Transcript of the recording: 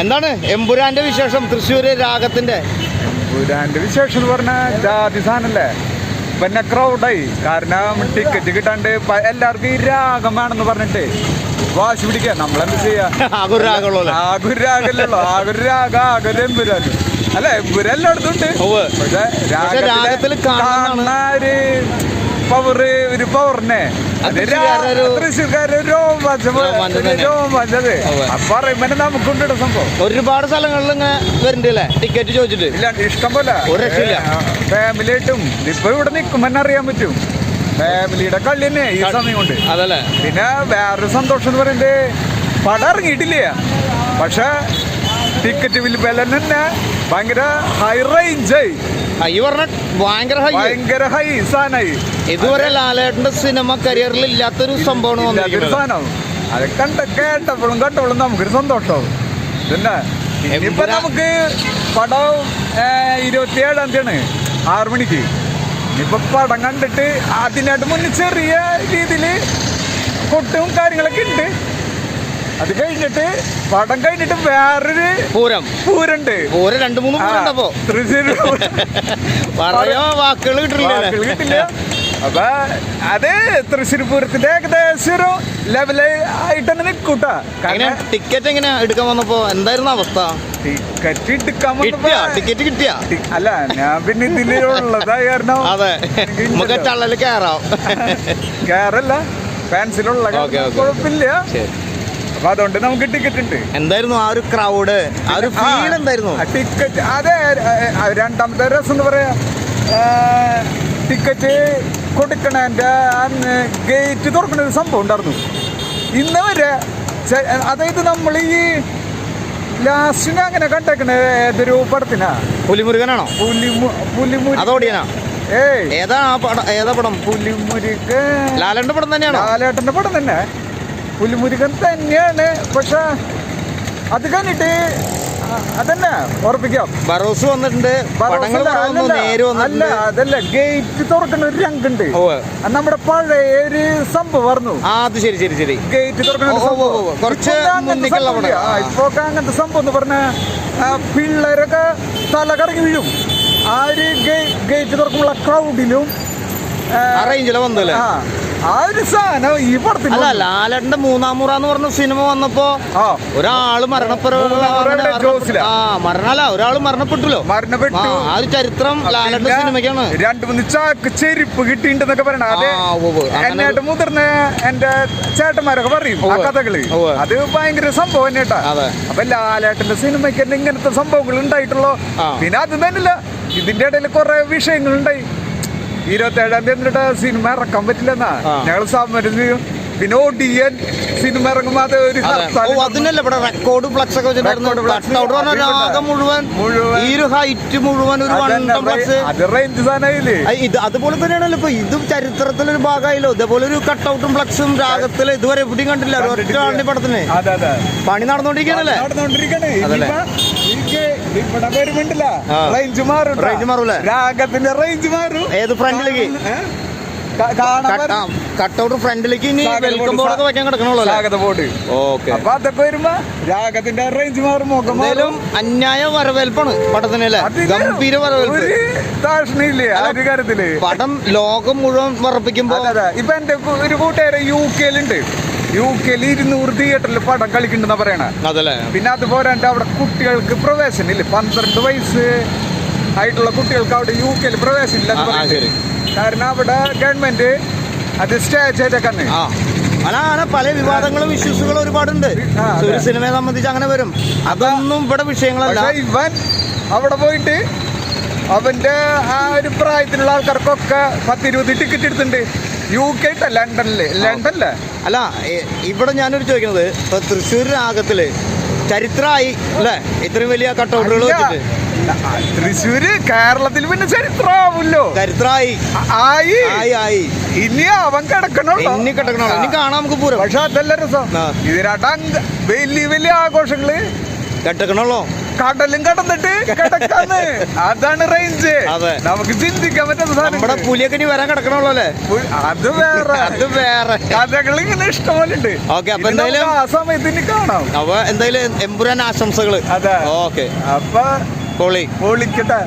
എന്താണ് എമ്പുരാന്റെ വിശേഷം? തൃശ്ശൂര് രാഗത്തിന്റെ എമ്പുരാന്റെ വിശേഷം എന്ന് പറഞ്ഞാൽ ജാതി സാധനല്ലേ. പിന്നെ ക്രൗഡായി, കാരണം ടിക്കറ്റ് കിട്ടാണ്ട് എല്ലാവർക്കും ഈ രാഗം വേണമെന്ന് പറഞ്ഞിട്ട് വാശി പിടിക്കുക. നമ്മളെന്ത് ചെയ്യാ? ആകുരാഗുള്ളൂ. ആകൊരു എമ്പുരാന് അല്ല, എമ്പുരാൻ എല്ലായിടത്തും ഉണ്ട്. പക്ഷെ രാഗത്തിൽ കാണുന്ന ഒരു പവറിനെ തൃശ്ശൂർക്കാര് രോമാഞ്ചത് അപ്പൊ പറയുമ്പോ നമുക്കുണ്ട് സംഭവം. ഒരുപാട് സ്ഥലങ്ങളിൽ ഇങ്ങനെ വരുന്നുണ്ടല്ലേ ടിക്കറ്റ് ചോദിച്ചിട്ട്? ഇല്ല, ഇഷ്ടം പോലെ ഫാമിലി ആയിട്ടും ഇപ്പൊ ഇവിടെ നിൽക്കുമ്പോ തന്നെ അറിയാൻ പറ്റും. ഫാമിലിയുടെ കളി തന്നെ ഈ സമയം കൊണ്ട്. അതല്ലേ. പിന്നെ വേറൊരു സന്തോഷം എന്ന് പറയുന്നത് പടം ഇറങ്ങിയിട്ടില്ല, പക്ഷെ ടിക്കറ്റ് വില തന്നെ ഭയങ്കര ഹൈ റേഞ്ചായി. ഭയങ്കര ഹൈ സാധനമായി. ഇതുവരെ ലാലേട്ടന്റെ സിനിമ കരിയറിൽ ഇല്ലാത്തൊരു സംഭവമാണ് സാധനം. അത് കേട്ടപ്പോഴും നമുക്കൊരു സന്തോഷമാവും. പിന്നെ ഇനിയിപ്പോ നമുക്ക് പടം 27-ാം തീയതിയാണ് 6 മണിക്ക്. ഇനിയിപ്പോ പടം കണ്ടിട്ട് അതിനായിട്ട് മുന്നേ ചെറിയ രീതിയിൽ കൊട്ടും കാര്യങ്ങളൊക്കെ ഉണ്ട്. അത് കഴിഞ്ഞിട്ട് പടം കഴിഞ്ഞിട്ട് വേറൊരു പൂരണ്ട്. 2-3 പൂരണ്ടപ്പോ തൃശ്ശൂർ വാക്കുകൾ കിട്ടില്ല. അപ്പൊ അത് തൃശ്ശൂർ പൂരത്തിന്റെ ഏകദേശം ഒരു ലെവല് ആയിട്ട് തന്നെ നിൽക്കൂട്ടാ. ടിക്കറ്റ് എങ്ങനെ എടുക്കാൻ വന്നപ്പോ എന്തായിരുന്നു അവസ്ഥ? ടിക്കറ്റ് കിട്ടിയ അല്ല, ഞാൻ പിന്നെ ഇതിലുള്ളതായി കാരണം അതെ നമുക്ക് ചള്ളല് കേറല്ല ഫാൻസിലുള്ള കുഴപ്പമില്ല. അപ്പൊ അതുകൊണ്ട് നമുക്ക് ടിക്കറ്റ് ഉണ്ട്. എന്തായിരുന്നു ആ ഒരു ക്രൗഡ്, ആ ഒരു ഫീൽ എന്തായിരുന്നു? ടിക്കറ്റ് അതെ. രണ്ടാമത്തെ രസം എന്ന് പറയാ, ടിക്കറ്റ് കൊടുക്കണേന്റെ അന്ന് ഗേറ്റ് തുറക്കണ ഒരു സംഭവം ഉണ്ടായിരുന്നു ഇന്ന് വരെ. അതായത് നമ്മൾ ഈ ലാസ്റ്റിന് അങ്ങനെ കണ്ടേക്കണേ ഏതൊരു പടത്തിനാ? പുലിമുരുകനാണോ? അതോടിയനാ? ഏതാ പടം? പുലിമുരുകൻ ലാലേട്ടന്റെ പടം തന്നെയാണോ? ലാലേട്ടന്റെ പടം തന്നെ, പുലിമുരുകൻ തന്നെയാണ്. പക്ഷെ അത് കഴിഞ്ഞിട്ട് അതന്നെ ഉറപ്പിക്കാം. ബറോസ് വന്നിട്ടുണ്ട്. അതല്ല, ഗേറ്റ് തുറക്കുന്ന ഒരു രംഗുണ്ട്. നമ്മുടെ പഴയ ഒരു സംഭവം പറഞ്ഞു. അത് ശരി. ഗേറ്റ് തുറക്കുന്ന കുറച്ച് ഇപ്പൊ അങ്ങനത്തെ സംഭവം എന്ന് പറഞ്ഞ പിള്ളേരൊക്കെ തല കറങ്ങി വീഴും. ആ ഒരു ഗേറ്റ് തുറക്കുമ്പോൾ ക്രൗഡിലും ആ ഒരു സാധനം ഈ പടത്തിൽ. അല്ല, ലാലേട്ടന്റെ 3-ാം മുറ എന്ന് പറഞ്ഞ സിനിമ വന്നപ്പോ ഒരാള് ഒരാള് മരണപ്പെട്ടല്ലോ. ആ ഒരു ചരിത്രം ലാലേട്ടന്റെ സിനിമയ്ക്കാണ്. 2-3 ചാക്ക് ചെരുപ്പ് കിട്ടിണ്ടെന്നൊക്കെ പറയണ. അതെ, എന്നായിട്ട് മുതിർന്ന എന്റെ ചേട്ടന്മാരൊക്കെ പറയും ആ കഥകള്. അത് ഭയങ്കര സംഭവം തന്നെട്ടാ. അപ്പൊ ലാലേട്ടന്റെ സിനിമയ്ക്ക് തന്നെ ഇങ്ങനത്തെ സംഭവങ്ങൾ ഉണ്ടായിട്ടുള്ളൂ. പിന്നെ അത് തന്നെയല്ല, ഇതിന്റെ ഇടയിൽ കുറെ വിഷയങ്ങളുണ്ടായി. 27-ാം തീയതി സിനിമ ഇറക്കാൻ പറ്റില്ലെന്നാ ഞങ്ങൾ സമരം ചെയ്യും. പിന്നെ ODN സിനിമ ഇറങ്ങുമ്പോ അത് ഒരു റെക്കോർഡ് ഫ്ലക്സ് ഒക്കെ അതുപോലെ തന്നെയാണല്ലോ ഇപ്പൊ ഇതും ചരിത്രത്തിലൊരു ഭാഗമായില്ലോ. ഇതേപോലെ ഒരു കട്ടൗട്ടും ഫ്ലക്സും രാഗത്തില് ഇതുവരെ എവിടെയും കണ്ടില്ല. ഒറ്റ പടത്തിന് പണി നടന്നുകൊണ്ടിരിക്കണല്ലേ? റേഞ്ച് മാറൂല, രാഗത്തിന്റെ റേഞ്ച് മാറും. ഏത് ഫ്രണ്ടിലേക്ക്? കട്ടൗട്ട് ഫ്രണ്ടിലേക്ക് ഇനി വെൽക്കം ബോർഡൊക്കെ വെക്കാൻ കിടക്കണല്ലോ. അപ്പൊ അതൊക്കെ വരുമ്പോ രാഗത്തിന്റെ റേഞ്ച് മാറും. എന്തായാലും അന്യായ വരവേൽപ്പാണ് പടത്തിനല്ലേ? ഗംഭീര വരവേൽപ്പ്. കാര്യത്തില് പടം ലോകം മുഴുവൻ വറപ്പിക്കുമ്പോ ഇപ്പൊ എന്റെ ഒരു കൂട്ടുകാരെ UK-ലുണ്ട്. UK-ൽ 200 തിയേറ്ററിൽ പടം കളിക്കണ്ടെന്നാ പറയണ. പിന്നെ അതുപോലെ അവിടെ കുട്ടികൾക്ക് പ്രവേശനം ഇല്ല. 12 വയസ്സ് ആയിട്ടുള്ള കുട്ടികൾക്ക് അവിടെ UK-ൽ പ്രവേശനം ഇല്ല. കാരണം അവിടെ ഗവൺമെന്റ് അത് സ്റ്റേജ് ചെയ്തേക്കാണ്. അങ്ങനെ പല വിവാദങ്ങളും ഇഷ്യൂസുകളും ഒരുപാടുണ്ട്. ഒരു സിനിമയെ സംബന്ധിച്ച് അങ്ങനെ വരും. അതൊന്നും ഇവിടെ വിഷയങ്ങളല്ല. ഇവൻ അവിടെ പോയിട്ട് അവന്റെ ആ ഒരു പ്രായത്തിലുള്ള ആൾക്കാർക്കൊക്കെ 10-20 ടിക്കറ്റ് എടുത്തിട്ടുണ്ട്. UK ലണ്ടനില്. അല്ല, ഇവിടെ ഞാനൊരു ചോദിക്കുന്നത്, ഇപ്പൊ തൃശ്ശൂർ രാഗത്തില് ചരിത്രമായി അല്ലേ ഇത്രയും വലിയ കട്ടൗട്ടുകൾ വെച്ചിട്ട്? തൃശ്ശൂര് കേരളത്തിൽ പിന്നെ ചരിത്രമായി. ഇനി അവൻ കിടക്കണോ? ഇനി കാണാം നമുക്ക് പൂരം. പക്ഷെ അതല്ല രസം, ഇതിനാട്ട വലിയ ആഘോഷങ്ങള് കെട്ടക്കണല്ലോ. കടലും കടന്നിട്ട് കിടക്കാന്ന്. അതാണ് റേഞ്ച്. നമുക്ക് ചിന്തിക്കാൻ പറ്റുന്ന സാധനം. നമ്മുടെ പുലിയൊക്കെ ഇനി വരാൻ കിടക്കണല്ലോ അല്ലേ? അത് വേറെ കഥകൾ ഇങ്ങനെ ഇഷ്ടംപോലെ ഉണ്ട്. ഓക്കെ, അപ്പൊ എന്തായാലും ആ സമയത്ത് ഇനി കാണാം. അപ്പൊ എന്തായാലും എമ്പുരാൻ ആശംസകള്. അതെ, ഓക്കെ, അപ്പൊ പൊളിക്കട്ടെ.